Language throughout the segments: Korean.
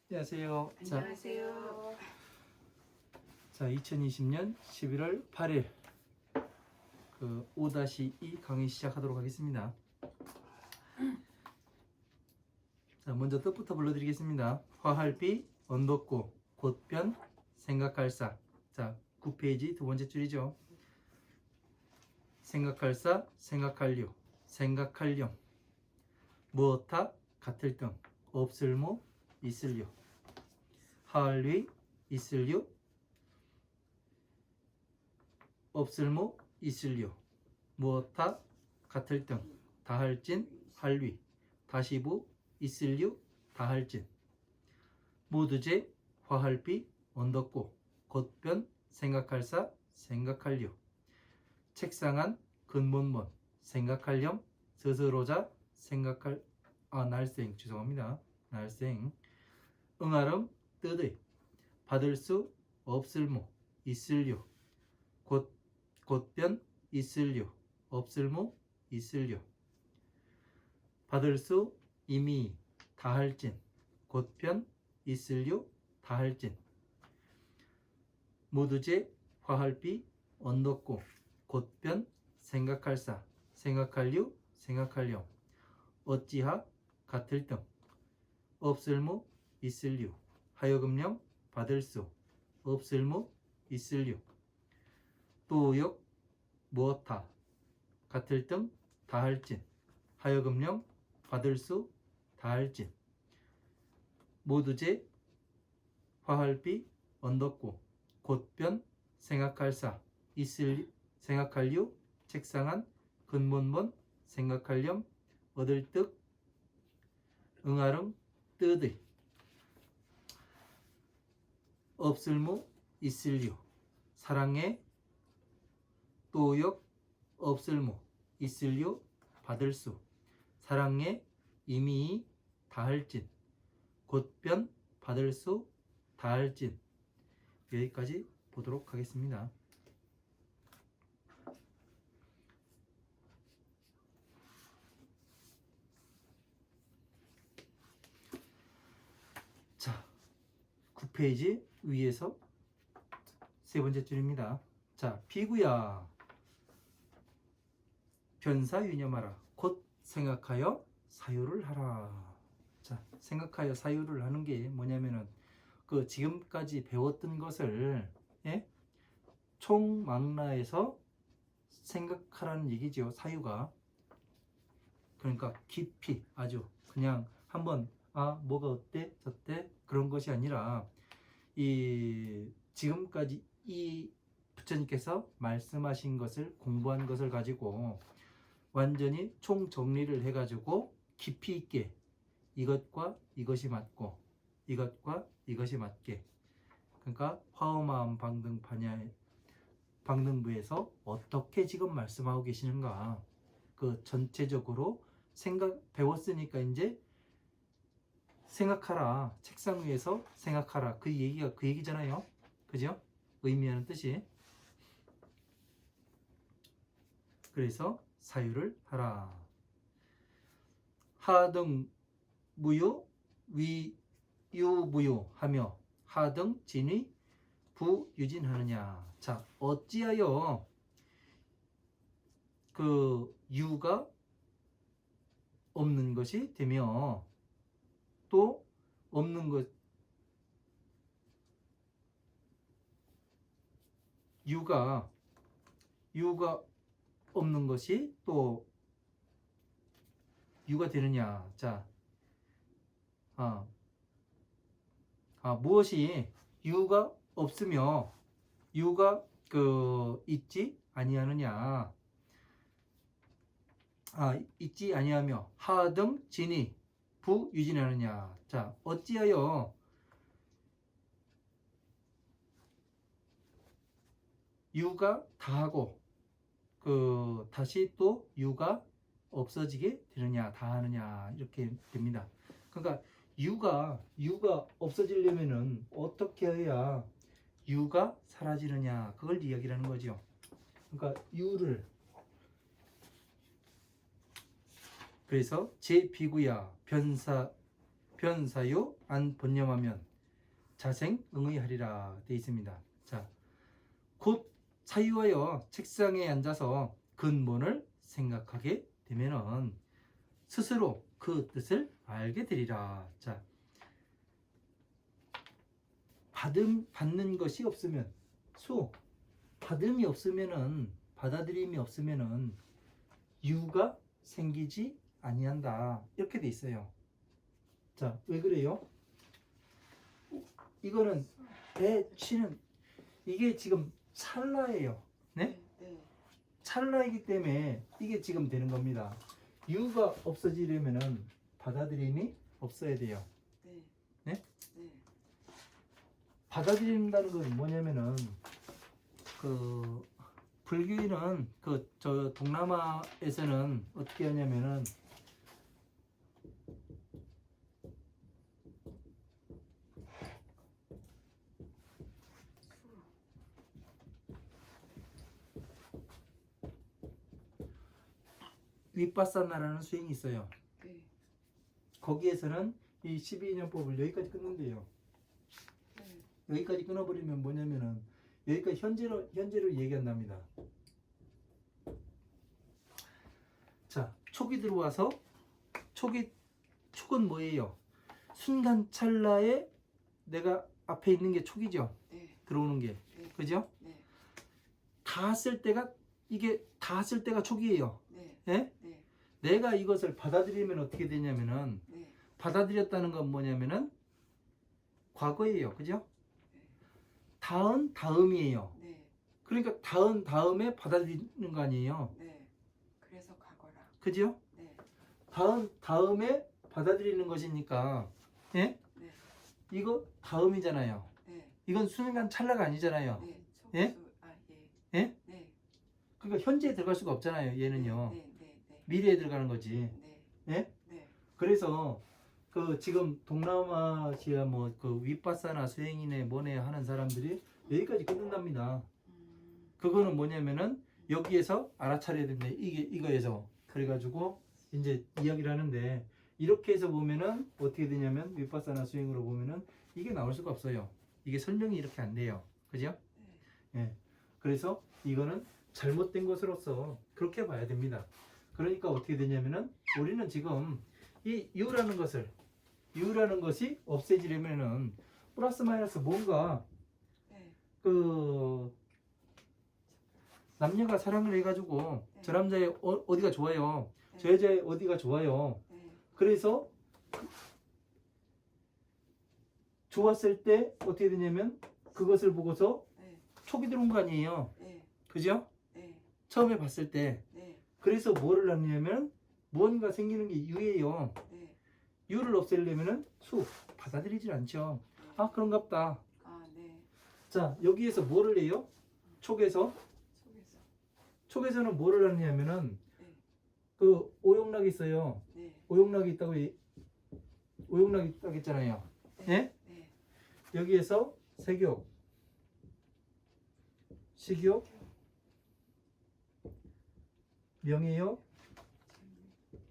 안녕하세요. 안녕하세요. 자, 2020년 11월 8일 5-2 강의 시작하도록 하겠습니다. 자, 먼저 뜻부터 불러드리겠습니다. 화할비, 언덕고, 곧변, 생각할사. 자, 9페이지 두 번째 줄이죠. 생각할사, 생각할류, 생각할렴. 무엇하, 같을 등, 없을무, 있을류. 하을위, 있을류, 없을무, 있을류. 무엇하, 같을 등, 다할진, 할위, 다시부, 있을류, 다할진. 모두제, 화할비, 언덕고, 곧변, 생각할사, 생각할류. 책상안, 근본문, 생각할렴, 스스로자, 생각할, 날생, 죄송합니다. 날생. 응아름, 뜨의, 받을 수, 없을무, 있을류. 곧변, 있을류, 없을무, 있을류. 받을 수, 이미, 다할진, 곧변, 있을류, 다할진. 모두제, 화할비, 언덕고, 곧변, 생각할사, 생각할류, 생각할렴. 어찌하, 같을 등, 없을무, 있을류. 하여금령, 받을 수, 없을무, 있을류. 또역, 무엇하, 같을 등, 다할진. 하여금령, 받을 수, 다할진. 모두제, 화할비, 언덕고, 곧변, 생각할사, 생각할류, 책상안, 근본본, 생각할렴, 얻을 뜻, 응아름, 뜻의. 없을무, 있을류. 사랑해, 또역, 없을무, 있을류, 받을 수. 사랑해, 이미, 다할진. 곧변, 받을 수, 다할진. 여기까지 보도록 하겠습니다. 자, 9페이지 위에서 세 번째 줄입니다. 자, 비구야. 변사 유념하라. 곧 생각하여 사유를 하라. 자, 생각하여 사유를 하는 게 뭐냐면은 지금까지 배웠던 것을 총망라해서 생각하라는 얘기죠. 사유가. 그러니까 깊이 아주 그냥 한번 뭐가 어때 저때 그런 것이 아니라 이 지금까지 이 부처님께서 말씀하신 것을 공부한 것을 가지고 완전히 총정리를 해가지고 깊이 있게 이것과 이것이 맞고 이것과 이것이 맞게, 그러니까 화엄마음 방등 방등부에서 어떻게 지금 말씀하고 계시는가, 전체적으로 배웠으니까 이제 생각하라, 책상 위에서 생각하라, 그 얘기가 그 얘기잖아요. 그죠? 의미하는 뜻이. 그래서 사유를 하라. 하등 무유 위유무유 하며 하등 진위 부유진하느냐. 자, 어찌하여 유가 없는 것이 되며 또 없는 것 유가 없는 것이 또 유가 되느냐. 자, 무엇이 유가 없으며 유가 있지 아니하느냐. 있지 아니하며 하등 진이 부유진하느냐. 자, 어찌하여 유가 다하고 다시 또 유가 없어지게 되느냐, 다하느냐, 이렇게 됩니다. 그러니까 유가 없어지려면은 어떻게 해야 유가 사라지느냐, 그걸 이야기하는 거죠. 그러니까 유를, 그래서 제 비구야 변사 변사유 안 번념하면 자생응의하리라 되어 있습니다. 자, 곧 사유하여 책상에 앉아서 근본을 생각하게 되면은 스스로 그 뜻을 알게 되리라. 자, 받는 것이 없으면 받음이 없으면은 받아들임이 없으면은 유가 생기지 아니한다. 이렇게 돼 있어요. 자, 왜 그래요? 이거는 취는 이게 지금 찰나예요. 네? 찰나이기 때문에 이게 지금 되는 겁니다. 유가 없어지려면은 받아들임이 없어야 돼요. 네? 받아들인다는 건 뭐냐면은 그 불교인은 저 동남아에서는 어떻게 하냐면은 윗바사나라는 수행이 있어요. 거기에서는 이 12인연법을 여기까지 끊는데요. 여기까지 끊어버리면 뭐냐면은 여기까지 현재로 얘기한답니다. 자, 촉이 들어와서 촉은 뭐예요? 순간 찰나에 내가 앞에 있는 게 촉이죠. 들어오는 게. 그죠? 닿았을 때가 촉이에요. 예? 내가 이것을 받아들이면 어떻게 되냐면은 받아들였다는 건 뭐냐면은 과거예요. 그죠? 다음이에요. 그러니까 다음에 받아들이는 거 아니에요. 그래서 과거라. 그죠? 다음에 받아들이는 것이니까 예? 이거 다음이잖아요. 이건 순간 찰나가 아니잖아요. 예? 예? 그러니까 현재에 들어갈 수가 없잖아요. 얘는요. 미래에 들어가는 거지. 예? 그래서 지금 동남아시아 그 윗바사나 수행이네 뭐네 하는 사람들이 여기까지 끊는답니다. 그거는 뭐냐면은 여기에서 알아차려야 된다. 이거에서 그래가지고 이제 이야기를 하는데 이렇게 해서 보면은 어떻게 되냐면 윗바사나 수행으로 보면은 이게 나올 수가 없어요. 이게 설명이 이렇게 안 돼요. 그죠? 예. 그래서 이거는 잘못된 것으로서 그렇게 봐야 됩니다. 그러니까 어떻게 되냐면은 우리는 지금 이 유라는 것이 없애지려면은 플러스 마이너스 뭔가 남녀가 사랑을 해가지고 저 남자의 어디가 좋아요, 저 여자의 어디가 좋아요. 그래서 좋았을 때 어떻게 되냐면 그것을 보고서 촉이 들어온 거 아니에요. 그죠? 처음에 봤을 때. 그래서 뭐를 하냐면 무언가 생기는 게 유예요. 유를 없애려면은 받아들이질 않죠. 아, 그런갑다. 자, 여기에서 뭐를 해요? 촉에서는 뭐를 하냐면은 그 오용락이 있어요. 오용락이 있다고 했잖아요. 예? 여기에서 색욕, 식욕, 명예욕,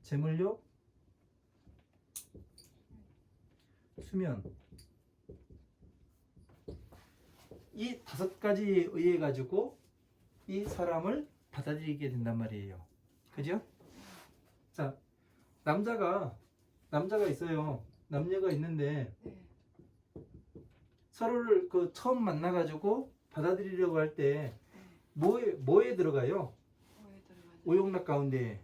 재물욕, 수면, 이 5가지에 의해 가지고 이 사람을 받아들이게 된단 말이에요. 그죠? 자, 남자가 있어요. 남녀가 있는데 서로를 처음 만나 가지고 받아들이려고 할 때 뭐에 들어가요? 오용락 가운데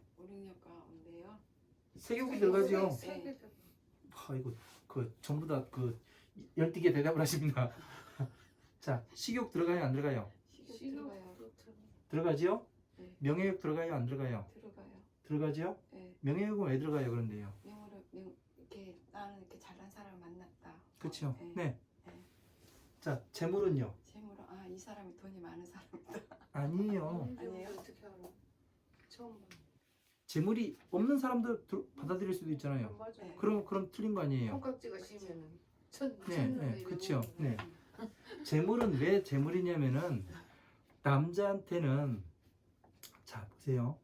색욕이 들어가죠. 이거 전부 다 열띠게 대답을 하십니다. 자, 식욕 들어가요, 안 들어가요? 들어가지요? 명예욕 들어가요, 안 들어가요? 들어가지요? 명예욕은 왜 들어가요, 그런데요? 나는 이렇게 잘난 사람 만났다. 그렇죠. 네. 자, 재물은요? 이 사람이 돈이 많은 사람이다. 아니에요. 아니에요? 어떻게 알아? 처음 봐. 재물이 없는 사람도 받아들일 수도 있잖아요. 맞아요. 그럼 틀린 거 아니에요? 손깍지가 심면은 네, 그렇죠. 네. 재물은 왜 재물이냐면은 남자한테는 자, 보세요.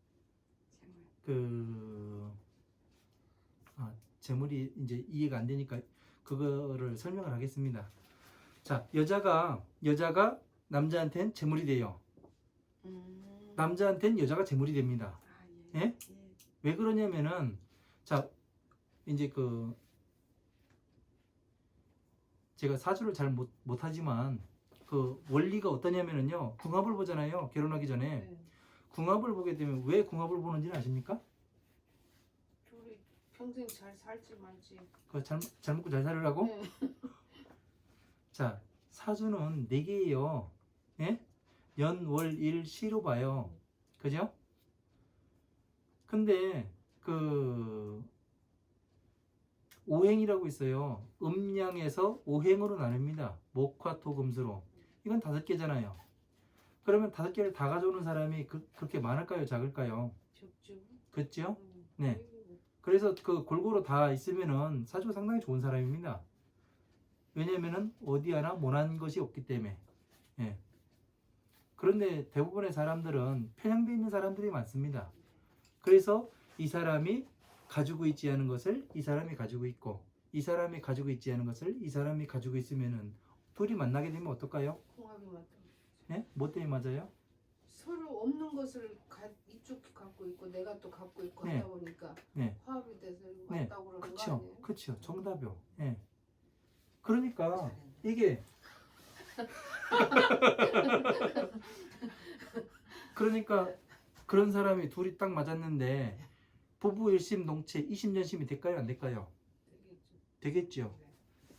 재물이 이제 이해가 안 되니까 그거를 설명을 하겠습니다. 자, 여자가 남자한테는 재물이 돼요. 남자한테는 여자가 재물이 됩니다. 아, 예. 예? 예. 왜 그러냐면은 자, 이제 그 제가 사주를 잘 못하지만 그 원리가 어떠냐면은요, 궁합을 보잖아요. 결혼하기 전에 네. 궁합을 보게 되면 왜 궁합을 보는지는 아십니까? 둘이 평생 잘 살지 말지. 그 잘 먹고 잘 살으라고? 네. 자, 사주는 4개예요. 예? 연, 월, 일, 시로 봐요. 그죠? 근데 그 오행이라고 있어요. 음양에서 오행으로 나눕니다. 목화, 토, 금수로. 이건 5개잖아요. 그러면 5개를 다 가져오는 사람이 그렇게 많을까요? 작을까요? 적죠. 그렇죠? 네. 그래서 그 골고루 다 있으면은 사주가 상당히 좋은 사람입니다. 왜냐면은 어디 하나 못한 것이 없기 때문에. 예. 그런데 대부분의 사람들은 편향되어 있는 사람들이 많습니다. 그래서 이 사람이 가지고 있지 않은 것을 이 사람이 가지고 있고, 이 사람이 가지고 있지 않은 것을 이 사람이 가지고 있으면은 둘이 만나게 되면 어떨까요? 궁합이 맞다. 예? 뭐 때문에 맞아요? 서로 없는 것을 이쪽 갖고 있고 내가 또 갖고 있고 네. 하다 보니까 네. 화합이 돼서 네. 맞다고 그러는 거 그쵸. 아니에요? 그쵸. 정답이요. 예. 그러니까 이게 그러니까 그런 사람이 둘이 딱 맞았는데 부부 일심동체 20년심이 될까요? 안 될까요? 되겠죠. 되겠죠.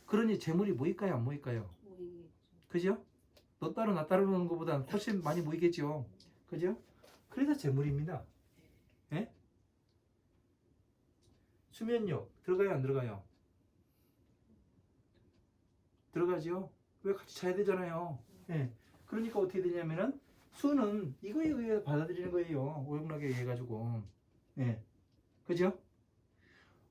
그러니 재물이 모일까요? 안 모일까요? 모이겠죠. 그죠? 너 따로 나 따로 노는 것보다 훨씬 많이 모이겠죠. 그죠? 그래서 재물입니다. 예? 수면력 들어가요? 안 들어가요? 들어가죠. 왜 같이 자야 되잖아요. 예. 그러니까 어떻게 되냐면은 수는 이거에 의해서 받아들이는 거예요. 오용락에 의해 가지고. 예. 그죠?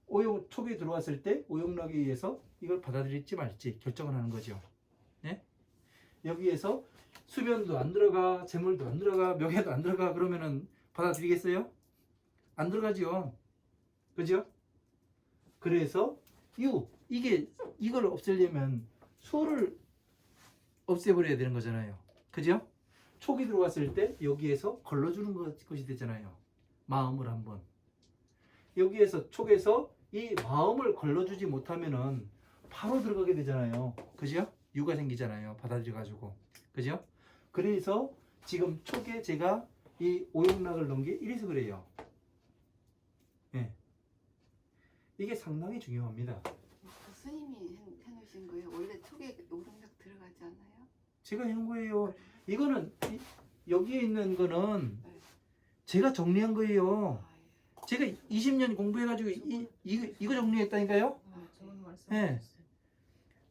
오용 촉이 들어왔을 때 오용락에 의해서 이걸 받아들일지 말지 결정을 하는 거죠. 예? 여기에서 수면도 안 들어가, 재물도 안 들어가, 명예도 안 들어가 그러면은 받아들이겠어요? 안 들어가죠. 그죠? 그래서 이걸 없애려면 수를 없애버려야 되는 거잖아요. 그죠? 촉이 들어왔을 때 여기에서 걸러주는 것이 되잖아요. 마음을 한번. 여기에서 촉에서 이 마음을 걸러주지 못하면은 바로 들어가게 되잖아요. 그죠? 유가 생기잖아요. 받아들여가지고. 그죠? 그래서 지금 촉에 제가 이 오용락을 넣은 게 이래서 그래요. 예. 이게 상당히 중요합니다. 그 스님이 해놓으신 거예요. 원래 촉에 오름락 들어가지 않아요? 제가 해놓은 거예요. 이거는 여기에 있는 거는 네. 제가 정리한 거예요. 아, 예. 제가 20년 공부해가지고 이거 정리했다니까요. 아, 좋은 말씀 네. 하셨어요.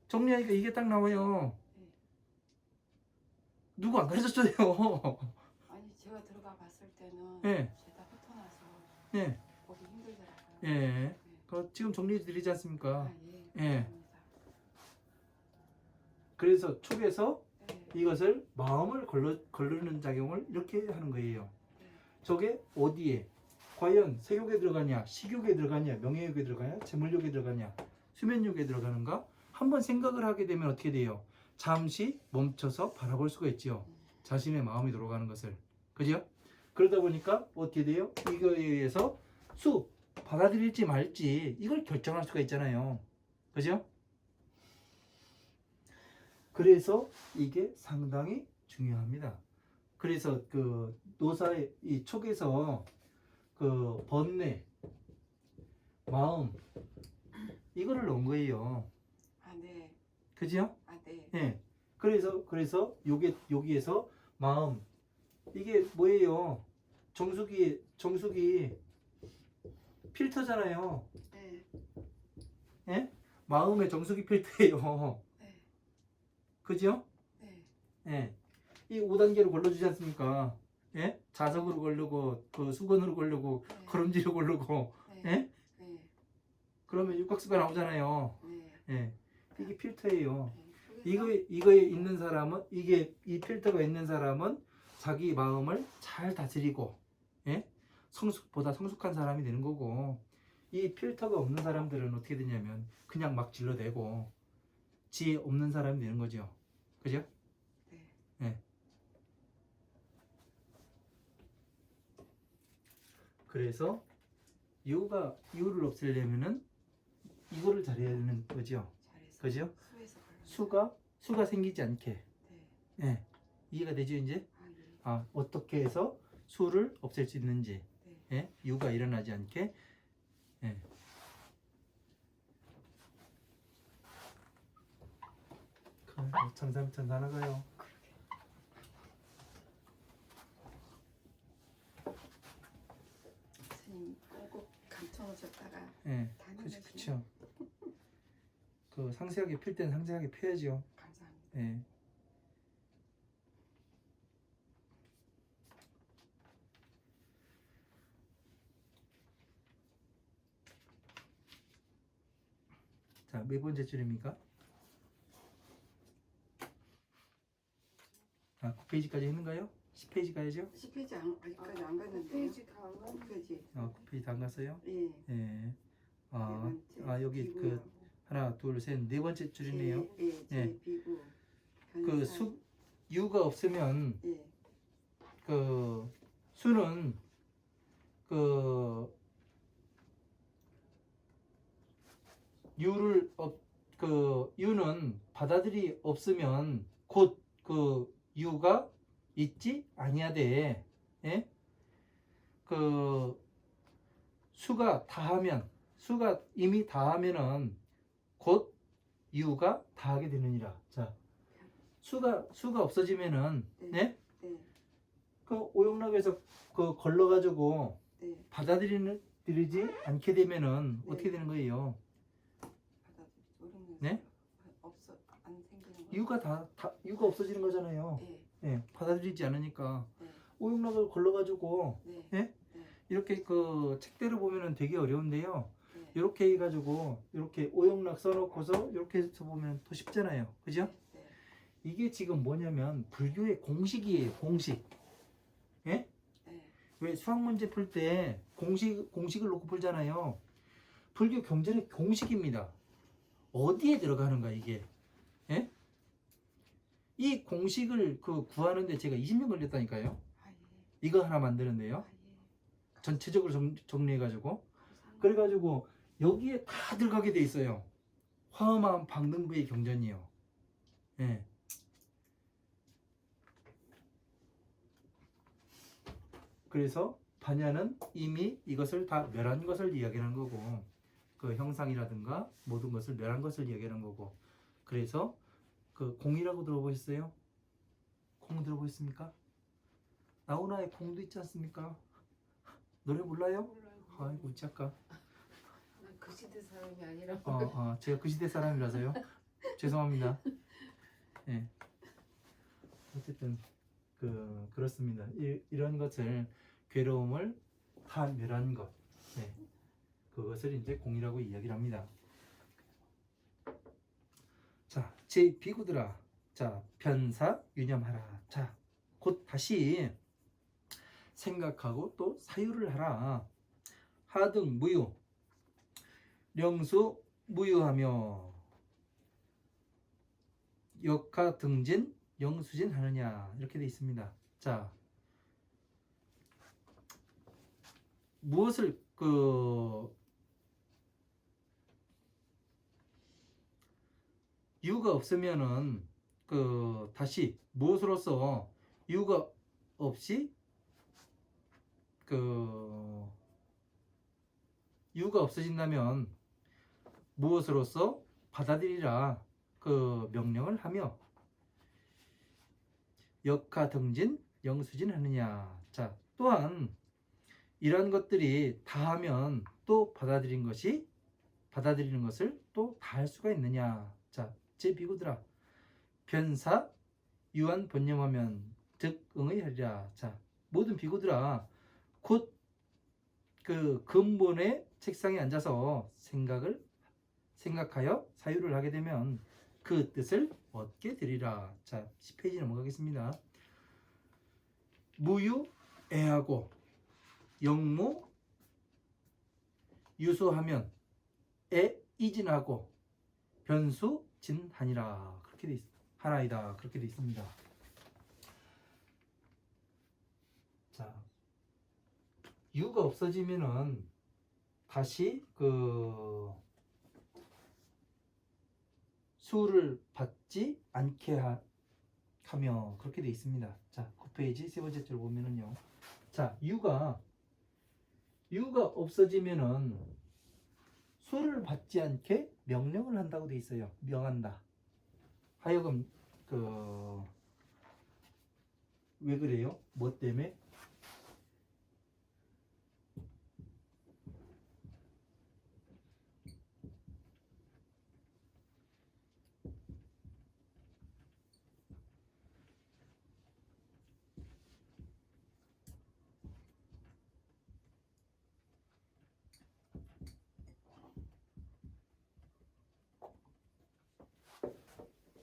정리하니까 이게 딱 나와요. 네. 누구 안 가르쳐줘요. 아니 제가 들어가 봤을 때는 네. 죄다 흩어나서 네. 보기 힘들더라고요. 예. 네. 지금 정리해 드리지 아, 않습니까? 예. 예. 감사합니다. 그래서 촉에서 네. 이것을 마음을 걸르는 작용을 이렇게 하는 거예요. 저게 어디에? 과연 세욕에 들어가냐, 식욕에 들어가냐, 명예욕에 들어가냐, 재물욕에 들어가냐, 수면욕에 들어가는가? 한번 생각을 하게 되면 어떻게 돼요? 잠시 멈춰서 바라볼 수가 있죠. 자신의 마음이 돌아가는 것을. 그죠? 그러다 보니까 어떻게 돼요? 이거에 의해서 받아들일지 말지 이걸 결정할 수가 있잖아요. 그죠? 그래서 이게 상당히 중요합니다. 그래서 그 노사의 이 촉에서 그 번뇌, 마음 이거를 넣은 거예요. 아, 네. 그죠? 아, 네. 예. 그래서 여기에서 마음 이게 뭐예요? 정수기 필터잖아요. 네. 예? 마음의 정수기 필터예요. 네. 그죠? 네. 예. 이 5단계로 걸러주지 않습니까? 예? 자석으로 걸르고 그 수건으로 걸르고 네. 거름지로 걸르고 네. 예? 네. 그러면 육각수가 나오잖아요. 네. 예. 이게 필터예요. 네. 이거에 있는 사람은 이 필터가 있는 사람은 자기 마음을 잘 다스리고 예? 보다 성숙한 사람이 되는 거고 이 필터가 없는 사람들은 어떻게 되냐면 그냥 막 질러대고 지혜 없는 사람이 되는 거죠. 그죠? 네. 네. 그래서 유를 없애려면은 이거를 잘해야 되는 거죠. 잘해서. 그죠? 수에서 수가 생기지 않게. 네. 예. 이해가 되죠, 이제? 아, 예. 어떻게 해서 수를 없앨 수 있는지. 네. 예? 유가 일어나지 않게. 예. 참삼천 다 나가요. 스님 꼭 감춰놓으셨다가 예. 다 그쵸, 나가시네. 그쵸. 그 상세하게 필 때는 상세하게 펴야죠. 감사합니다. 예. 자, 몇 번째 줄입니까? 9페이지까지 했는가요? 10페이지 가야죠? 10페이지 아직까지 안 갔는데요. 페이지 다안 가는 9페이지. 9페이지 다 안 갔어요? 예. 예. 네 번째. 여기 비구요. 하나, 둘, 셋, 네 번째 줄이네요. 제 비구. 그 유가 없으면 예. 그 수는 그 유는 받아들이 없으면 곧 그 유가 있지 아니하되, 예? 그 수가 이미 다하면은 곧 유가 다하게 되느니라. 자, 수가 없어지면은, 네. 예? 네. 그 오용락에서 그 걸러가지고 네. 받아들이지 않게 되면은 네. 어떻게 되는 거예요? 네? 안 생기는 거. 유가 없어지는 거잖아요. 네. 예, 받아들이지 않으니까 네. 오용락을 걸러가지고 네. 예? 네. 이렇게 그 책대로 보면은 되게 어려운데요. 네. 이렇게 해가지고 이렇게 오용락 써놓고서 이렇게 해서 보면 더 쉽잖아요. 그죠? 네. 이게 지금 뭐냐면 불교의 공식이에요. 공식. 예? 네. 왜 수학 문제 풀 때 공식을 놓고 풀잖아요. 불교 경전의 공식입니다. 어디에 들어가는가 이게? 예? 이 공식을 구하는데 제가 20년 걸렸다니까요. 아, 예. 이거 하나 만드는데요. 아, 예. 전체적으로 정리해가지고 감사합니다. 그래가지고 여기에 다 들어가게 돼 있어요. 화엄한 방등부의 경전이요. 예. 그래서 반야는 이미 이것을 다 멸한 것을 이야기하는 거고, 그 형상이라든가 모든 것을 멸한 것을 이야기하는 거고, 그래서 그 공이라고 들어보셨어요? 공 들어보셨습니까? 나훈아의 공도 있지 않습니까? 노래 몰라요? 몰라요. 아이고 착각. 난그 시대 사람이 아니라. 제가 그 시대 사람이라서요. 죄송합니다. 예. 어쨌든 그렇습니다. 이런 것을 괴로움을 다 멸한 것, 네. 그것을 이제 공이라고 이야기를 합니다. 자, 제 비구들아, 자 변사 유념하라. 자, 곧 다시 생각하고 또 사유를 하라. 하등 무유, 령수 무유하며 역하 등진 영수진 하느냐 이렇게 돼 있습니다. 자, 무엇을 유가 없으면은 다시 무엇으로서 유가 없이 유가 없어진다면 무엇으로서 받아들이라 명령을 하며 역하 등진 영수진 하느냐. 자, 또한 이런 것들이 다하면 또 받아들이는 것을 또 다 할 수가 있느냐. 자, 제 비구들아, 변사 유한 번념하면 득 응의 하리라. 자, 모든 비구들아, 곧 근본의 책상에 앉아서 생각하여 사유를 하게 되면 그 뜻을 얻게 되리라. 자, 10페이지 넘어가겠습니다. 무유 애하고 영무 유수하면 에 이진하고 변수 진하니라. 그렇게 돼 있, 하나이다. 그렇게 돼 있습니다. 자, 유가 없어지면은 다시 그 수를 받지 않게 하며 그렇게 돼 있습니다. 자, 9페이지 세 번째 줄 보면은요. 자, 유가 없어지면은 수를 받지 않게 명령을 한다고 돼 있어요. 명한다. 하여금 왜 그래요? 뭐 때문에?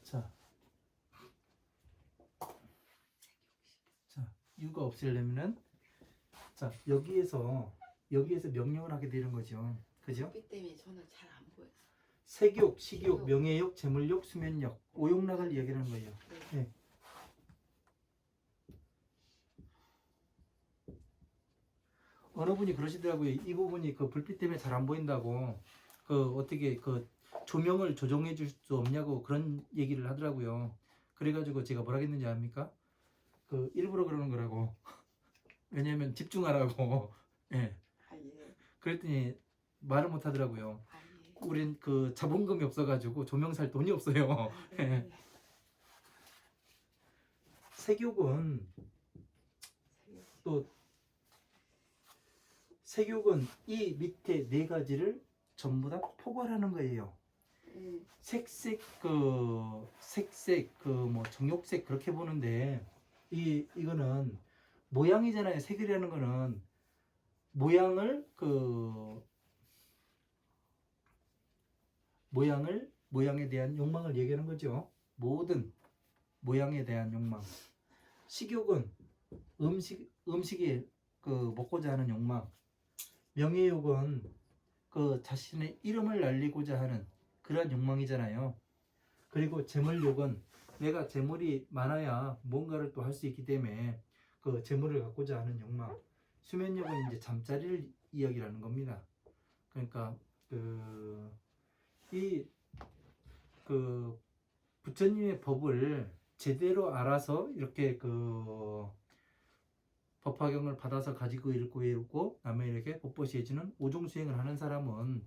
자, 유가 없애려면은 자, 여기에서 명령을 하게 되는 거죠. 그죠? 불빛 때문에 저는 잘 안 보여서. 색욕, 식욕, 명예욕, 재물욕, 수면욕, 오욕락을 이야기하는 거예요. 네. 네. 어느 분이 그러시더라고요. 이 부분이 그 불빛 때문에 잘 안 보인다고. 어떻게 조명을 조정해 줄 수 없냐고 그런 얘기를 하더라고요. 그래가지고 제가 뭐라 했는지 압니까? 일부러 그러는 거라고. 왜냐면 집중하라고. 예. 아, 예. 그랬더니 말을 못 하더라고요. 아, 예. 우린 자본금이 없어가지고 조명 살 돈이 없어요. 아, 네. 색욕은 새벽. 색욕은 이 밑에 네 가지를 전부 다 포괄하는 거예요. 색색 정욕색 그렇게 보는데 이거는 모양이잖아요. 색이라는 거는 모양에 대한 욕망을 얘기하는 거죠. 모든 모양에 대한 욕망. 식욕은 음식에 먹고자 하는 욕망. 명예욕은 자신의 이름을 날리고자 하는 그런 욕망이잖아요. 그리고 재물욕은 내가 재물이 많아야 뭔가를 또 할 수 있기 때문에 재물을 갖고자 하는 욕망. 수면욕은 이제 잠자리를 이야기하는 겁니다. 그러니까 부처님의 법을 제대로 알아서 이렇게 법화경을 받아서 가지고 읽고 남에게 법보시해주는 오종수행을 하는 사람은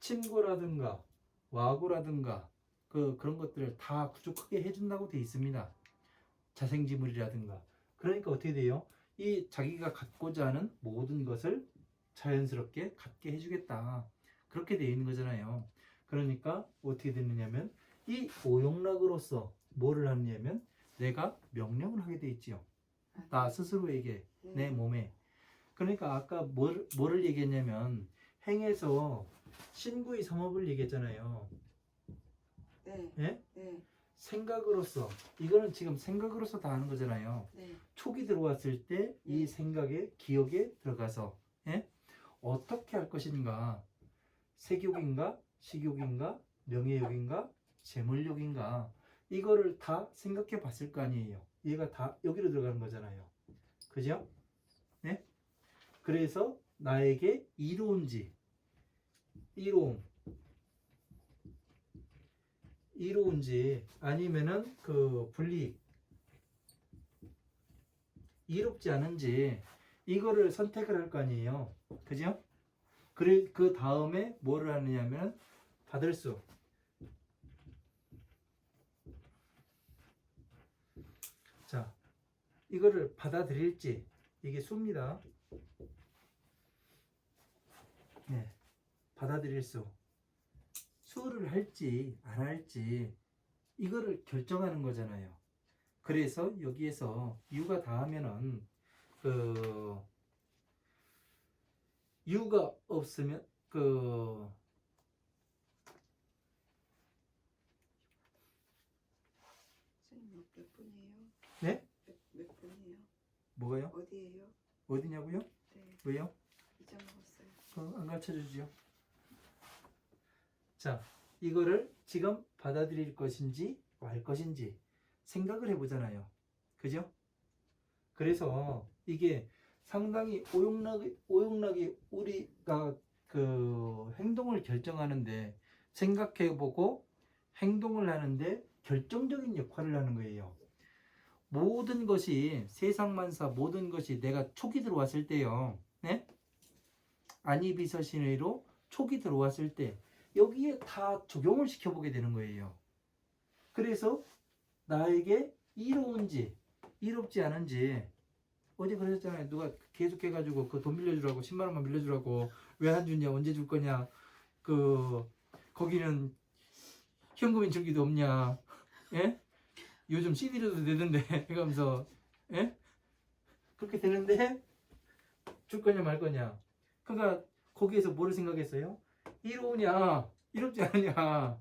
침고라든가 와구라든가 그런 것들을 다 구족하게 해준다고 돼 있습니다. 자생지물이라든가. 그러니까 어떻게 돼요? 이 자기가 갖고자 하는 모든 것을 자연스럽게 갖게 해주겠다. 그렇게 되어 있는 거잖아요. 그러니까 어떻게 되느냐면 이 오용락으로서 뭐를 하느냐면 내가 명령을 하게 돼 있지요. 나 스스로에게, 내 몸에. 그러니까 아까 뭐를 얘기했냐면 행에서 신구의 삼업을 얘기했잖아요. 네. 예? 네. 생각으로서, 이거는 지금 생각으로서 다 하는 거잖아요. 네. 촉이 들어왔을 때 이 생각에, 기억에 들어가서 어떻게 할 것인가. 색욕인가, 식욕인가, 명예욕인가, 재물욕인가, 이거를 다 생각해 봤을 거 아니에요. 얘가 다 여기로 들어가는 거잖아요. 그죠? 네? 그래서 나에게 이로운지, 이로운지 아니면은 불이익, 이롭지 않은지 이거를 선택을 할 거 아니에요. 그죠? 그래, 그 다음에 뭐를 하느냐면 받을 수. 자, 이거를 받아들일지, 이게 수입니다. 네, 받아들일 수. 수를 할지 안 할지 이거를 결정하는 거잖아요. 그래서 여기에서 유가 닿으면은 유가 없으면 선생님 몇 분이에요? 네? 몇 분이에요? 뭐가요? 어디예요? 어디냐고요? 네. 왜요? 잊어먹었어요. 안 가르쳐 주지요. 자, 이거를 지금 받아들일 것인지 말 것인지 생각을 해보잖아요. 그죠? 그래서 이게 상당히 오용락이 우리가 그 행동을 결정하는데 생각해보고 행동을 하는데 결정적인 역할을 하는 거예요. 모든 것이 세상만사 모든 것이 내가 촉이 들어왔을 때요. 네? 안이비서신의로 촉이 들어왔을 때 여기에 다 적용을 시켜보게 되는 거예요. 그래서 나에게 이로운지 이롭지 않은지 어제 그러셨잖아요. 누가 계속해가지고 그 돈 빌려주라고 10만 원만 빌려주라고 왜 안 주냐 언제 줄 거냐 그 거기는 현금인 줄기도 없냐 예? 요즘 CD로도 되던데 이러면서 예? 그렇게 되는데 줄 거냐 말 거냐 그러니까 거기에서 뭐를 생각했어요? 이로우냐 이롭지 않으냐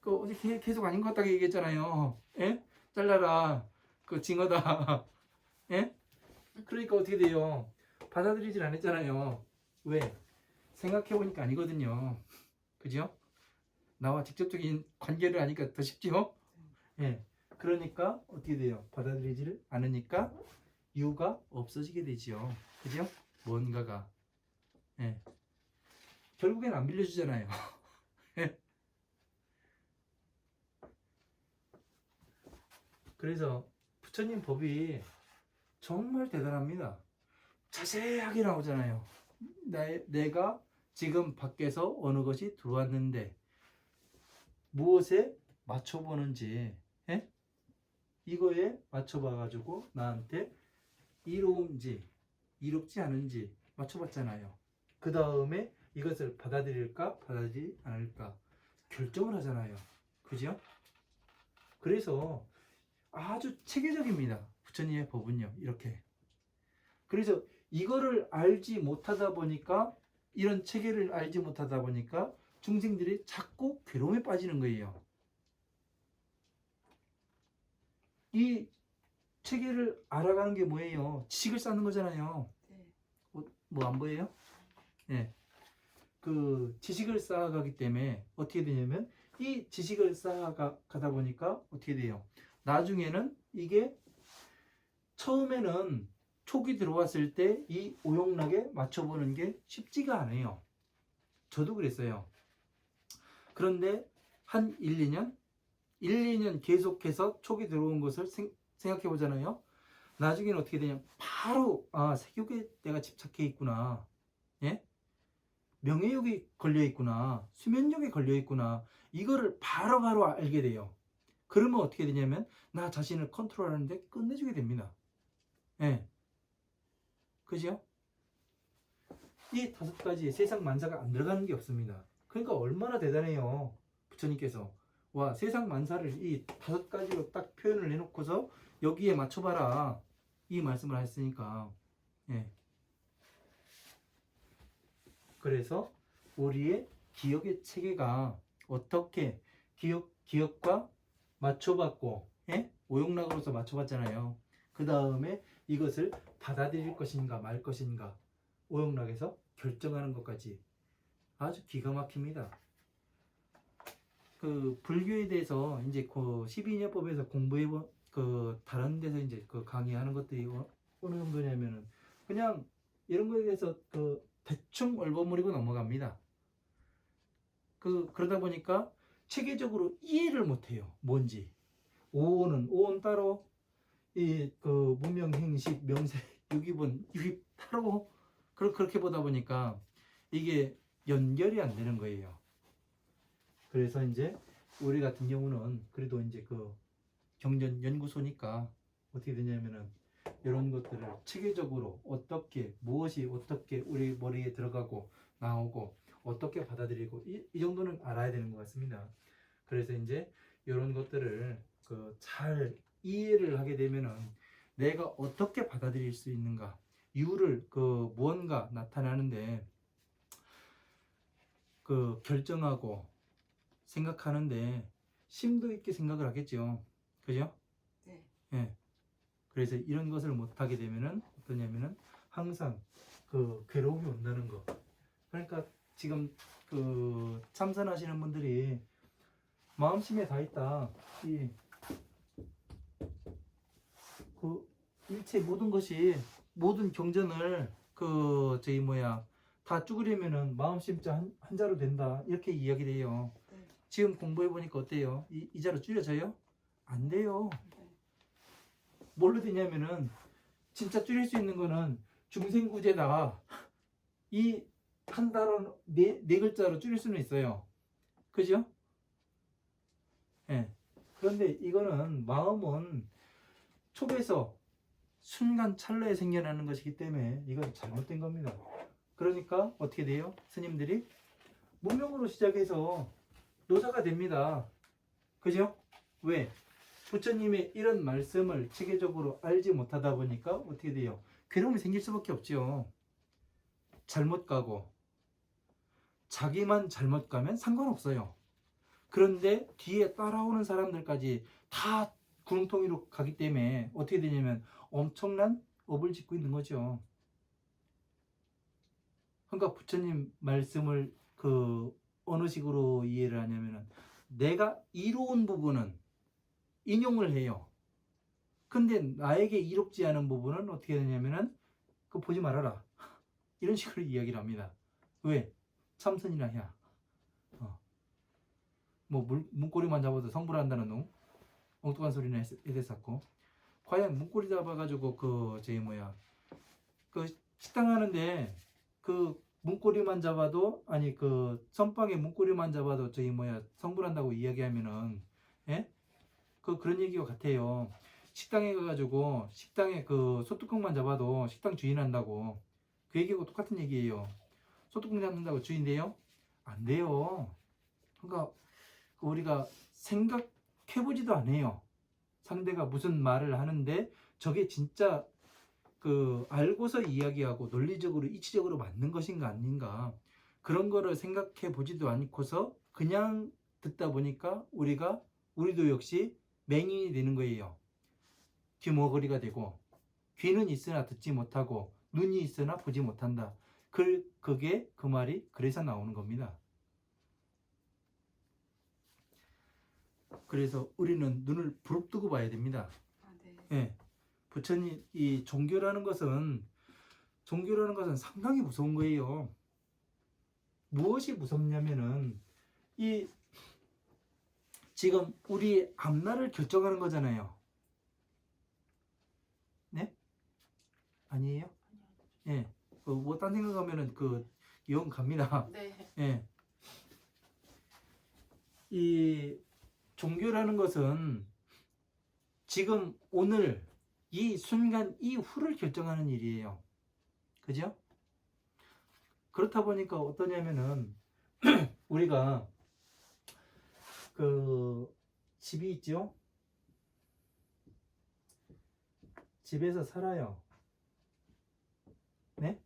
그 어제 계속 아닌 것 같다고 얘기했잖아요. 예? 잘라라 그 징어다 예? 그러니까 어떻게 돼요? 받아들이질 않았잖아요. 왜? 생각해보니까 아니거든요. 그죠? 나와 직접적인 관계를 하니까 더 쉽죠? 예. 그러니까 어떻게 돼요? 받아들이지를 않으니까 유가 없어지게 되죠. 그죠? 뭔가가. 예. 결국엔 안 빌려주잖아요. 예. 그래서 부처님 법이 정말 대단합니다. 자세하게 나오잖아요. 내가 지금 밖에서 어느 것이 들어왔는데 무엇에 맞춰보는지 예? 이거에 맞춰봐가지고 나한테 이로운지 이롭지 않은지 맞춰봤잖아요. 그 다음에 이것을 받아들일까 받아들이지 않을까 결정을 하잖아요. 그죠? 그래서 아주 체계적입니다. 부처님의 법은요. 이렇게. 그래서 이거를 알지 못하다 보니까 이런 체계를 알지 못하다 보니까 중생들이 자꾸 괴로움에 빠지는 거예요. 이 체계를 알아가는 게 뭐예요? 지식을 쌓는 거잖아요. 뭐 안 보여요? 네. 그 지식을 쌓아가기 때문에 어떻게 되냐면 이 지식을 쌓아가다 보니까 어떻게 돼요? 나중에는 이게 처음에는 촉이 들어왔을 때 이 오용락에 맞춰보는 게 쉽지가 않아요. 저도 그랬어요. 그런데 한 1, 2년 계속해서 촉이 들어온 것을 생각해 보잖아요. 나중에는 어떻게 되냐? 바로 색욕에 내가 집착해 있구나. 예? 명예욕이 걸려 있구나. 수면욕이 걸려 있구나. 이거를 바로바로 알게 돼요. 그러면 어떻게 되냐면 나 자신을 컨트롤하는데 끝내주게 됩니다. 예. 그죠? 이 5가지 세상 만사가 안 들어가는 게 없습니다. 그러니까 얼마나 대단해요. 부처님께서. 와, 세상 만사를 이 5가지로 딱 표현을 해놓고서 여기에 맞춰봐라. 이 말씀을 하셨으니까. 예. 그래서 우리의 기억의 체계가 어떻게 기억과 맞춰봤고, 예? 오용락으로서 맞춰봤잖아요. 그 다음에 이것을 받아들일 것인가 말 것인가 오용락에서 결정하는 것까지 아주 기가 막힙니다. 그 불교에 대해서 이제 그 12녀법에서 공부해 그 다른 데서 이제 그 강의하는 것들이 어느 정도냐면은 그냥 이런 거에 대해서 그 대충 얼버무리고 넘어갑니다. 그러다 보니까 체계적으로 이해를 못해요. 뭔지. 오온 따로 이 그 문명행식 명세 유기분 유입 따로 그렇게 보다 보니까 이게 연결이 안 되는 거예요. 그래서 이제 우리 같은 경우는 그래도 이제 그 경전 연구소니까 어떻게 되냐면은 이런 것들을 체계적으로 어떻게 무엇이 어떻게 우리 머리에 들어가고 나오고 어떻게 받아들이고 이 정도는 알아야 되는 것 같습니다. 그래서 이제 이런 것들을 그 잘 이해를 하게 되면은 내가 어떻게 받아들일 수 있는가 이유를 그 무언가 나타나는데 그 결정하고 생각하는데 심도 있게 생각을 하겠죠. 그죠? 네. 예. 그래서 이런 것을 못하게 되면은 어떠냐면은 항상 그 괴로움이 온다는 거. 그러니까 지금 그 참선하시는 분들이 마음심에 다 있다. 그 일체 모든 것이 모든 경전을 그 저희 뭐야 다 쭈그리면은 마음심자 한 자로 된다 이렇게 이야기돼요. 네. 지금 공부해 보니까 어때요? 이 자로 줄여져요? 안 돼요. 네. 뭘로 되냐면은 진짜 줄일 수 있는 거는 중생구제다. 이 한 단어 네 글자로 줄일 수는 있어요. 그죠? 예. 그런데 이거는 마음은 촉에서 순간 찰나에 생겨나는 것이기 때문에 이건 잘못된 겁니다. 그러니까 어떻게 돼요? 스님들이 무명으로 시작해서 노사가 됩니다. 그죠? 왜? 부처님의 이런 말씀을 체계적으로 알지 못하다 보니까 어떻게 돼요? 괴로움이 생길 수밖에 없죠. 잘못 가고 자기만 잘못 가면 상관없어요. 그런데 뒤에 따라오는 사람들까지 다 구렁텅이로 가기 때문에 어떻게 되냐면 엄청난 업을 짓고 있는 거죠. 그러니까 부처님 말씀을 그 어느 식으로 이해를 하냐면은 내가 이로운 부분은 인용을 해요. 근데 나에게 이롭지 않은 부분은 어떻게 되냐면은 그거 보지 말아라. 이런 식으로 이야기를 합니다. 왜? 참선이나 해. 뭐 문고리만 잡아도 성불한다는 놈 엉뚱한 소리나 해댔었고 과연 문고리 잡아가지고 그 저기 뭐야 그 식당 하는데 그 문고리만 잡아도 아니 그 선빵에 문고리만 잡아도 저기 뭐야 성불한다고 이야기하면은 예? 그런 얘기가 같아요. 식당에 가가지고 식당에 그 소뚜껑만 잡아도 식당 주인 한다고 그 얘기하고 똑같은 얘기예요. 소뚜껑 잡는다고 주인 돼요? 안 돼요. 그러니까 우리가 생각해보지도 않아요. 상대가 무슨 말을 하는데 저게 진짜 그 알고서 이야기하고 논리적으로 이치적으로 맞는 것인가 아닌가 그런 거를 생각해 보지도 않고서 그냥 듣다 보니까 우리도 역시 맹인이 되는 거예요. 귀머거리가 되고 귀는 있으나 듣지 못하고 눈이 있으나 보지 못한다. 그게 그 말이 그래서 나오는 겁니다. 그래서 우리는 눈을 부릅뜨고 봐야 됩니다. 아, 네. 예. 부처님 이 종교라는 것은 상당히 무서운 거예요. 무엇이 무섭냐면은 이 지금 우리 앞날을 결정하는 거잖아요. 네? 아니에요? 예. 뭐 딴 생각하면은 영 갑니다. 네. 예. 이 종교라는 것은 지금 오늘 이 순간 이후를 결정하는 일이에요. 그죠? 그렇다 보니까 어떠냐면은 우리가 그 집이 있죠? 집에서 살아요. 네?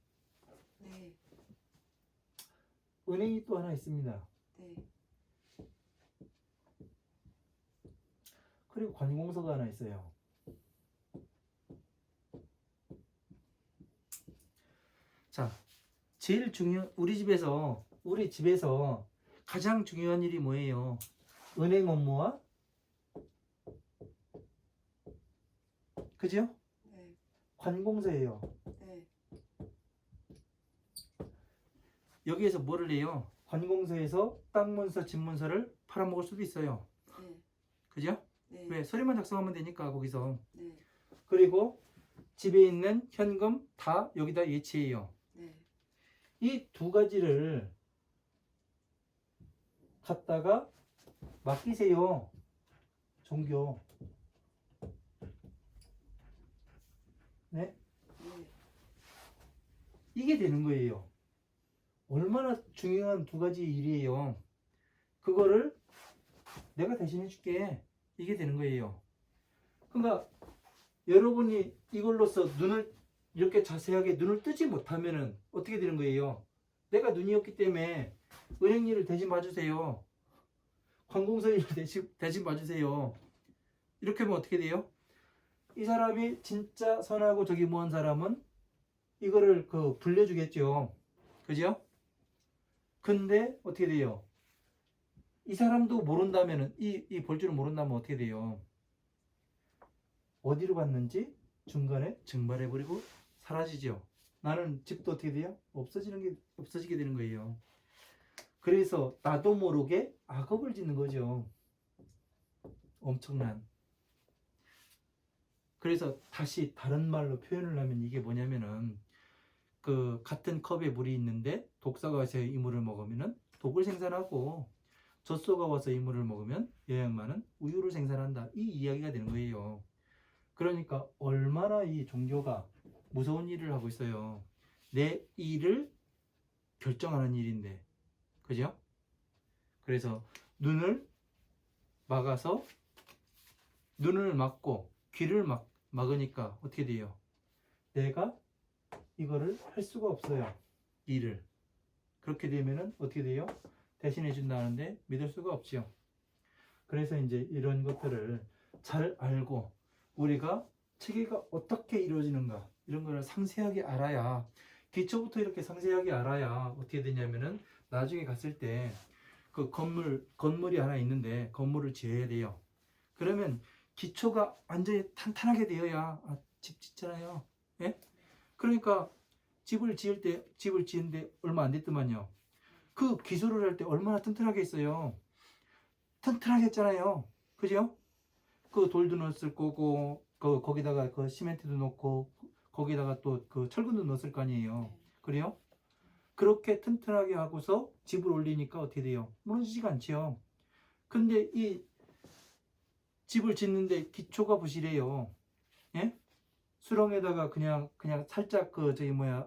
네. 은행이 또 하나 있습니다. 네. 그리고 관공서가 하나 있어요. 자, 제일 우리 집에서 가장 중요한 일이 뭐예요? 은행 업무와 그죠? 네. 관공서예요. 네. 여기에서 뭐를 해요? 관공서에서 땅문서, 집문서를 팔아먹을 수도 있어요. 네. 그죠? 네. 왜? 서류만 작성하면 되니까 거기서. 네. 그리고 집에 있는 현금 다 여기다 예치해요. 네. 이 두 가지를 갖다가 맡기세요. 종교. 네? 네. 이게 되는 거예요. 얼마나 중요한 두 가지 일이에요. 그거를 내가 대신해 줄게. 이게 되는 거예요. 그러니까 여러분이 이걸로써 눈을 이렇게 자세하게 눈을 뜨지 못하면은 어떻게 되는 거예요? 내가 눈이 없기 때문에 은행 일을 대신 봐주세요. 관공서 일을 대신 봐주세요. 이렇게 하면 어떻게 돼요? 이 사람이 진짜 선하고 저기 뭐한 사람은 이거를 불려주겠죠. 그죠? 근데 어떻게 돼요? 이 사람도 모른다면은 이 볼 줄을 모른다면 어떻게 돼요? 어디로 갔는지 중간에 증발해버리고 사라지죠. 나는 집도 어떻게 돼요? 없어지게 되는 거예요. 그래서 나도 모르게 악업을 짓는 거죠. 엄청난. 그래서 다시 다른 말로 표현을 하면 이게 뭐냐면은 그 같은 컵에 물이 있는데 독사가 와서 이 물을 먹으면은 독을 생산하고 젖소가 와서 이 물을 먹으면 영양 많은 우유를 생산한다. 이 이야기가 되는 거예요. 그러니까 얼마나 이 종교가 무서운 일을 하고 있어요. 내 일을 결정하는 일인데, 그죠? 그래서 눈을 막아서 눈을 막고 귀를 막으니까 어떻게 돼요? 내가 이거를 할 수가 없어요. 일을. 그렇게 되면은 어떻게 돼요? 대신해 준다는데 믿을 수가 없죠. 그래서 이제 이런 것들을 잘 알고 우리가 체계가 어떻게 이루어지는가 이런 거를 상세하게 알아야, 기초부터 이렇게 상세하게 알아야 어떻게 되냐면은 나중에 갔을 때 그 건물이 하나 있는데 건물을 지어야 돼요. 그러면 기초가 완전히 탄탄하게 되어야 집 짓잖아요. 예? 그러니까 집을 지는데 얼마 안 됐더만요. 그 기술을 할 때 얼마나 튼튼하게 했어요. 튼튼하게 했잖아요. 그죠? 그 돌도 넣었을 거고, 거기다가 그 시멘트도 넣고, 거기다가 또 그 철근도 넣었을 거 아니에요. 그래요? 그렇게 튼튼하게 하고서 집을 올리니까 어떻게 돼요? 무너지지가 않지요. 근데 이 집을 짓는데 기초가 부실해요. 예? 수렁에다가 그냥 살짝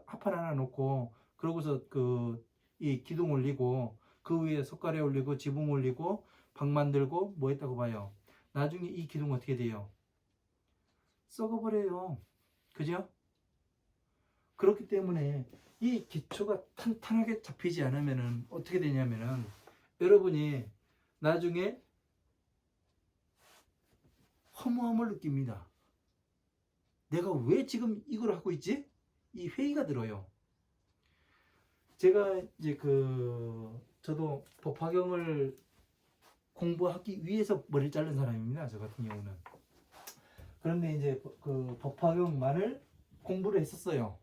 합판 하나 놓고, 그러고서 이 기둥 올리고, 그 위에 석가래 올리고, 지붕 올리고, 방 만들고, 뭐 했다고 봐요. 나중에 이 기둥 어떻게 돼요? 썩어버려요. 그죠? 그렇기 때문에 이 기초가 탄탄하게 잡히지 않으면은 어떻게 되냐면은 여러분이 나중에 허무함을 느낍니다. 내가 왜 지금 이걸 하고 있지? 이 회의가 들어요. 제가 이제 저도 법화경을 공부하기 위해서 머리를 자른 사람입니다. 저 같은 경우는. 그런데 이제 그 법화경만을 공부를 했었어요.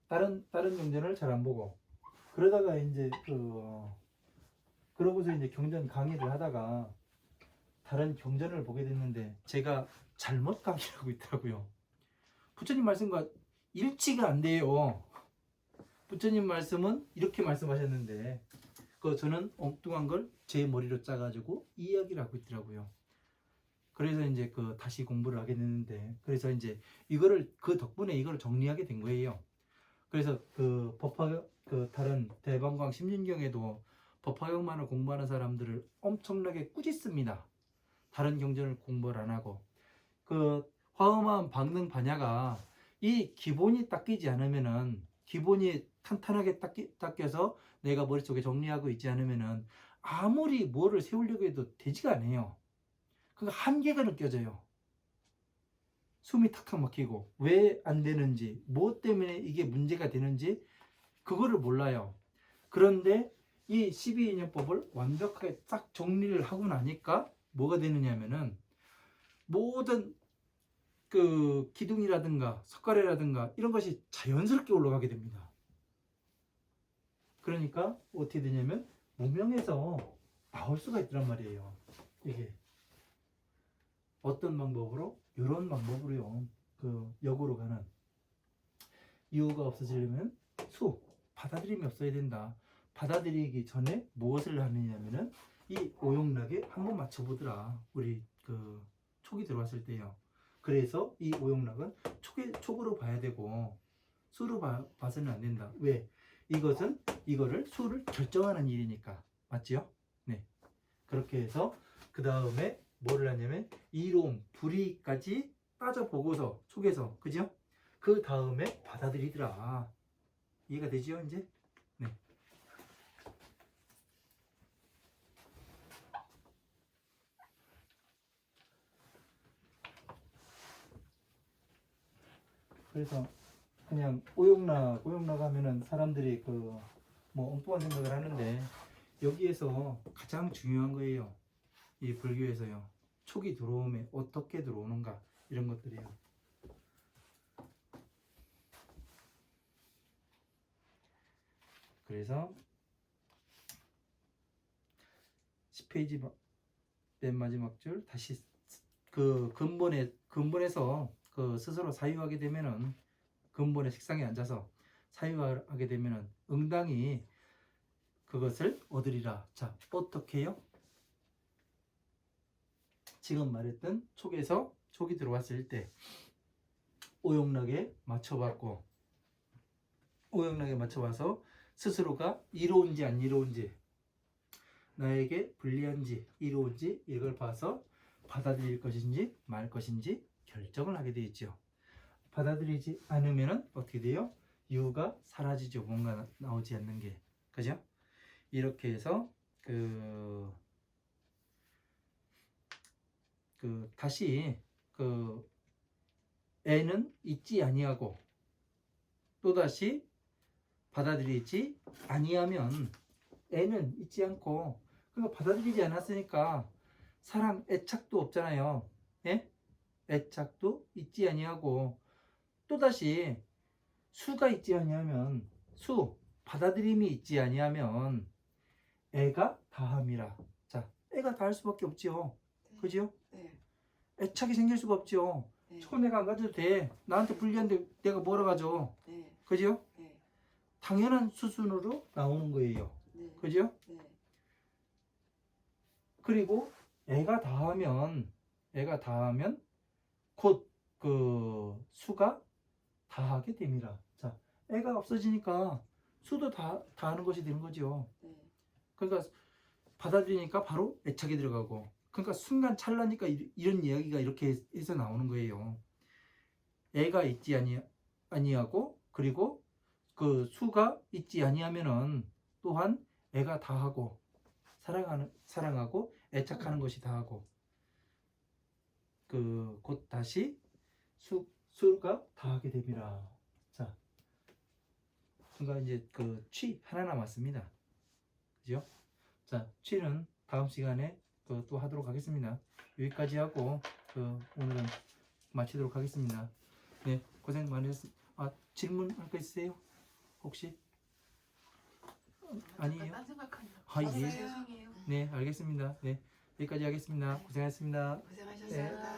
다른 경전을 잘 안 보고. 그러다가 이제 그러고서 이제 경전 강의를 하다가 다른 경전을 보게 됐는데 제가 잘못 강의를 하고 있더라고요. 부처님 말씀과 일치가 안 돼요. 부처님 말씀은 이렇게 말씀하셨는데 저는 엉뚱한 걸 제 머리로 짜가지고 이야기를 하고 있더라고요. 그래서 이제 다시 공부를 하게 됐는데, 그래서 이제 이거를 덕분에 이걸 정리하게 된 거예요. 그래서 다른 대방광 심진경에도 법화경만을 공부하는 사람들을 엄청나게 꾸짖습니다. 다른 경전을 공부를 안 하고. 화엄한 방능 반야가 이 기본이 닦이지 않으면은, 기본이 탄탄하게 닦여서 내가 머릿속에 정리하고 있지 않으면은 아무리 뭐를 세우려고 해도 되지가 않아요. 그 한계가 느껴져요. 숨이 탁탁 막히고 왜 안 되는지, 뭐 때문에 이게 문제가 되는지 그거를 몰라요. 그런데 이 12인연법을 완벽하게 딱 정리를 하고 나니까 뭐가 되느냐면은 모든 기둥이라든가 석가래라든가 이런 것이 자연스럽게 올라가게 됩니다. 그러니까 어떻게 되냐면 무명에서 나올 수가 있단 말이에요. 이게 어떤 방법으로? 이런 방법으로요. 역으로 가는 이유가 없어지려면 받아들임이 없어야 된다. 받아들이기 전에 무엇을 하느냐면은 이 오용락에 한번 맞춰보더라. 우리 촉이 들어왔을 때요. 그래서 이 오용락은 촉으로 봐야 되고 수로 봐서는 안 된다. 왜? 이거를 수를 결정하는 일이니까. 맞지요? 네. 그렇게 해서 그 다음에 뭐를 하냐면 이론, 불의까지 따져보고서 촉에서, 그죠? 그 다음에 받아들이더라. 이해가 되지요, 이제? 네. 그래서 그냥 오용락 하면은 사람들이 뭐 엉뚱한 생각을 하는데 여기에서 가장 중요한 거예요. 이 불교에서요. 촉이 들어오면 어떻게 들어오는가 이런 것들이요. 그래서 10페이지 맨 마지막 줄 다시 그 근본에서 그 스스로 사유하게 되면은 근본의 식상에 앉아서 사유하게 되면은 응당이 그것을 얻으리라. 자, 어떻게요? 지금 말했던 촉에서 촉이 들어왔을 때 오용락에 맞춰봤고 오용락에 맞춰봐서 스스로가 이로운지 안 이로운지 나에게 불리한지 이로운지 이걸 봐서 받아들일 것인지 말 것인지 결정을 하게 되어 있죠. 받아들이지 않으면 어떻게 돼요? 유가 사라지죠. 뭔가 나오지 않는 게. 그죠? 이렇게 해서 다시 애는 있지 아니하고 또다시 받아들이지 아니하면 애는 있지 않고 그러니까 받아들이지 않았으니까 사랑 애착도 없잖아요. 예? 애착도 있지 아니하고 또다시 수가 있지 아니하면 받아들임이 있지 아니하면 애가 다함이라. 자, 애가 다할 수밖에 없지요. 네. 그죠? 네. 애착이 생길 수가 없죠. 네. 내가 안 가져도 돼. 나한테 불리한데 내가 뭐라 가져. 네. 그죠? 네. 당연한 수순으로 나오는 거예요. 네. 그죠? 네. 그리고 애가 다하면 곧 그 수가 다하게 됩니다. 자, 애가 없어지니까 수도 다하는 것이 되는 거죠. 네. 그러니까 받아들이니까 바로 애착이 들어가고 그러니까 순간 찰나니까 이런 이야기가 이렇게 해서 나오는 거예요. 애가 있지 아니하고 그리고 그 수가 있지 아니하면은 또한 애가 다하고 사랑하고 애착하는 것이 다하고 곧 다시 수가 다하게 됩니다. 자, 그러니까 이제 취 하나 남았습니다. 그죠? 자, 취는 다음 시간에 또 하도록 하겠습니다. 여기까지 하고 오늘은 마치도록 하겠습니다. 네, 고생 많으셨습니다. 질문할 거 있으세요? 혹시? 아니에요? 딴 생각한다. 예. 죄송해요. 네, 알겠습니다. 네, 여기까지 하겠습니다. 고생하셨습니다. 고생하셨습니다.